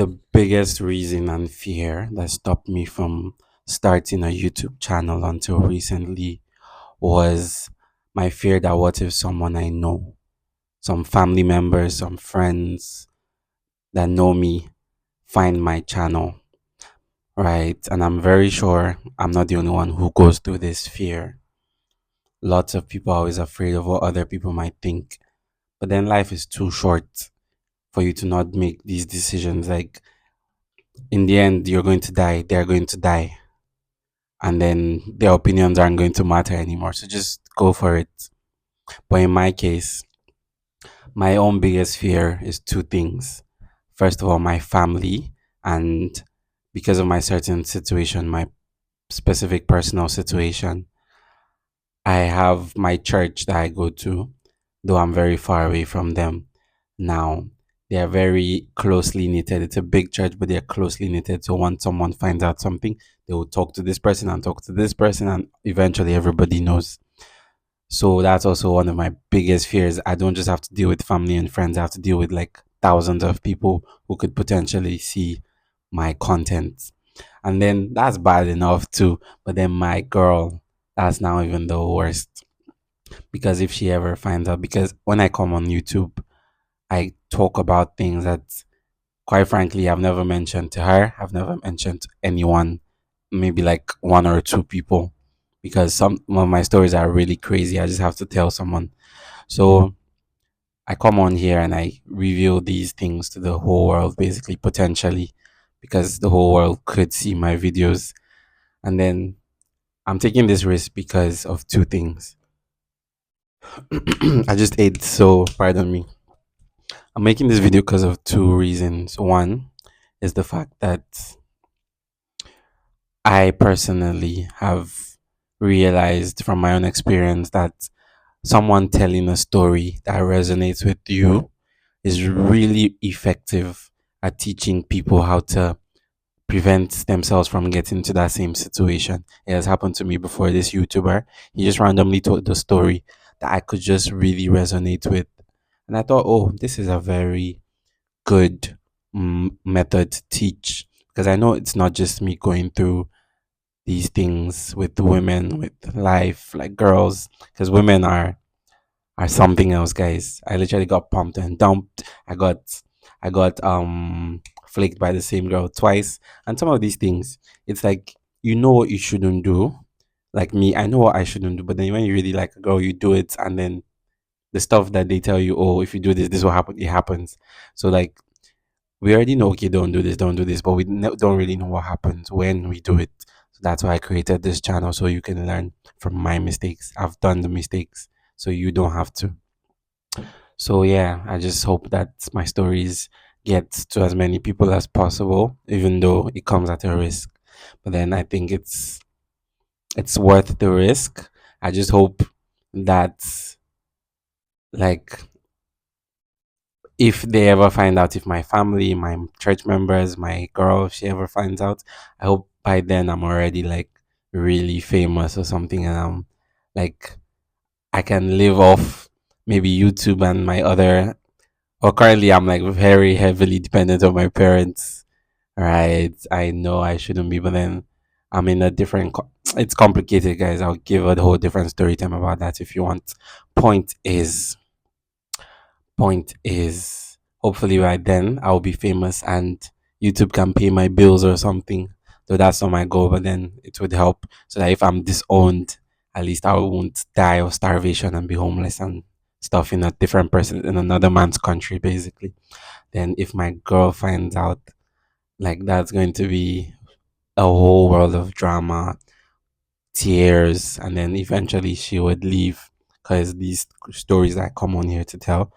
The biggest reason and fear that stopped me from starting a YouTube channel until recently was my fear that what if someone I know, some family members, some friends that know me find my channel, right? And I'm very sure I'm not the only one who goes through this fear. Lots of people are always afraid of what other people might think. But then life is too short for you to not make these decisions. Like, in the end, you're going to die, they're going to die, and then their opinions aren't going to matter anymore. So just go for it. But in my case, my own biggest fear is two things. First of all, my family, and because of my certain situation, my specific personal situation, I have my church that I go to, though I'm very far away from them now. They are very closely knitted. It's a big church, but they're closely knitted. So once someone finds out something, they will talk to this person and talk to this person, and eventually everybody knows. So that's also one of my biggest fears. I don't just have to deal with family and friends, I have to deal with like thousands of people who could potentially see my content. And then that's bad enough too. But then my girl, that's now even the worst. Because if she ever finds out, because when I come on YouTube, I talk about things that, quite frankly, I've never mentioned to her. I've never mentioned to anyone, maybe like one or two people, because some of my stories are really crazy. I just have to tell someone. So I come on here and I reveal these things to the whole world, basically, potentially, because the whole world could see my videos. And then I'm taking this risk because of two things. I just ate, so pardon me. I'm making this video because of two reasons. One is the fact that I personally have realized from my own experience that someone telling a story that resonates with you is really effective at teaching people how to prevent themselves from getting to that same situation. It has happened to me before. This YouTuber, he just randomly told the story that I could just really resonate with. And I thought, oh, this is a very good method to teach, because I know it's not just me going through these things with women, with life, like girls, because women are something else, guys. I literally got pumped and dumped. I got flaked by the same girl twice. And some of these things, it's like you know what you shouldn't do. Like me, I know what I shouldn't do, but then when you really like a girl, you do it, and then the stuff that they tell you, oh, if you do this, this will happen. It happens. So like we already know, okay, don't do this, but we don't really know what happens when we do it. So that's why I created this channel, so you can learn from my mistakes. I've done the mistakes, so you don't have to. So yeah, I just hope that my stories get to as many people as possible, even though it comes at a risk. But then I think it's worth the risk. I just hope that, like, if they ever find out, if my family, my church members, my girl, if she ever finds out, I hope by then I'm already like really famous or something, and I'm like I can live off maybe YouTube and my other. Or currently, I'm like very heavily dependent on my parents. Right? I know I shouldn't be, but then I'm in a different. It's complicated, guys. I'll give a whole different story time about that if you want. Point is, point is, hopefully by then I'll be famous and YouTube can pay my bills or something. So that's not my goal, but then it would help so that if I'm disowned, at least I won't die of starvation and be homeless and stuff in a different person in another man's country, basically. Then if my girl finds out, like, that's going to be a whole world of drama, tears, and then eventually she would leave, because these stories that I come on here to tell,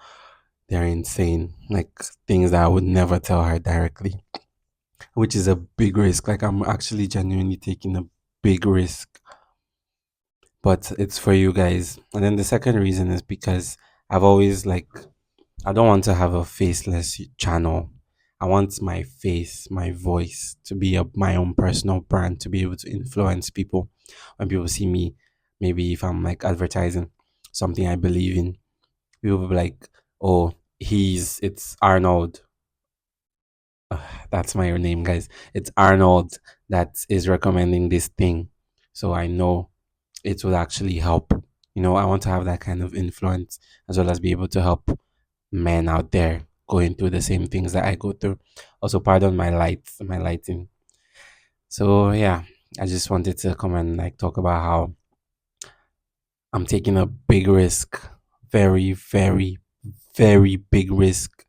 they're insane. Like things that I would never tell her directly, which is a big risk. Like I'm actually genuinely taking a big risk, but it's for you guys. And then the second reason is because I've always like, I don't want to have a faceless channel. I want my face, my voice to be my own personal brand, to be able to influence people. When people see me, maybe if I'm like advertising something I believe in, people will be like, oh, it's Arnold. That's my name, guys. It's Arnold that is recommending this thing. So I know it will actually help. I want to have that kind of influence as well as be able to help men out there going through the same things that I go through. Also, pardon my lighting. So yeah, I just wanted to come and like talk about how I'm taking a big risk, very, very, very big risk.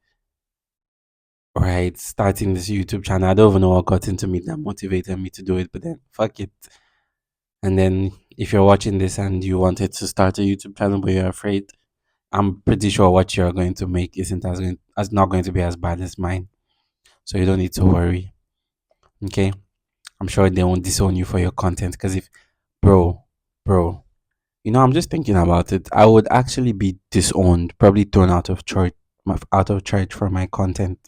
Right, starting this YouTube channel. I don't even know what got into me that motivated me to do it, but then fuck it. And then if you're watching this and you wanted to start a YouTube channel but you're afraid, I'm pretty sure what you're going to make isn't as not going to be as bad as mine. So you don't need to worry. Okay. I'm sure they won't disown you for your content because if bro, bro, I'm just thinking about it. I would actually be disowned, probably thrown out of church for my content.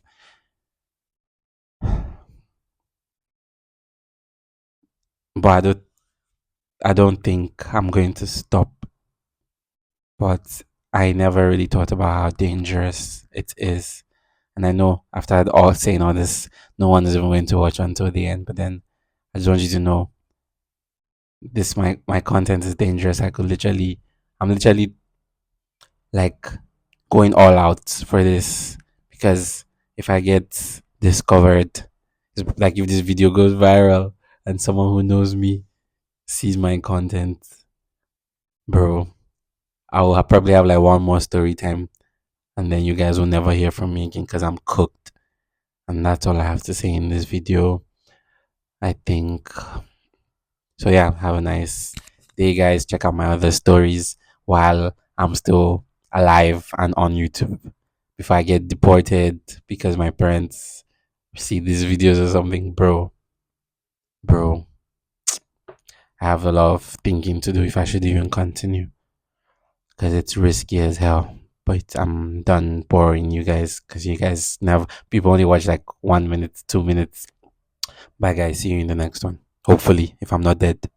But I don't think I'm going to stop. But I never really thought about how dangerous it is. And I know after all saying all this, no one is even going to watch until the end. But then I just want you to know this my content is dangerous. I'm literally like going all out for this because if I get discovered, it's like if this video goes viral and someone who knows me sees my content, bro, probably have like one more story time and then you guys will never hear from me again because I'm cooked. And that's all I have to say in this video. I think so. Yeah, have a nice day, guys. Check out my other stories while I'm still alive and on YouTube before I get deported because my parents see these videos or something. Bro, I have a lot of thinking to do if I should even continue because it's risky as hell. But I'm done boring you guys because you guys never, people only watch like 1 minute, 2 minutes. Bye, guys. See you in the next one. Hopefully, if I'm not dead.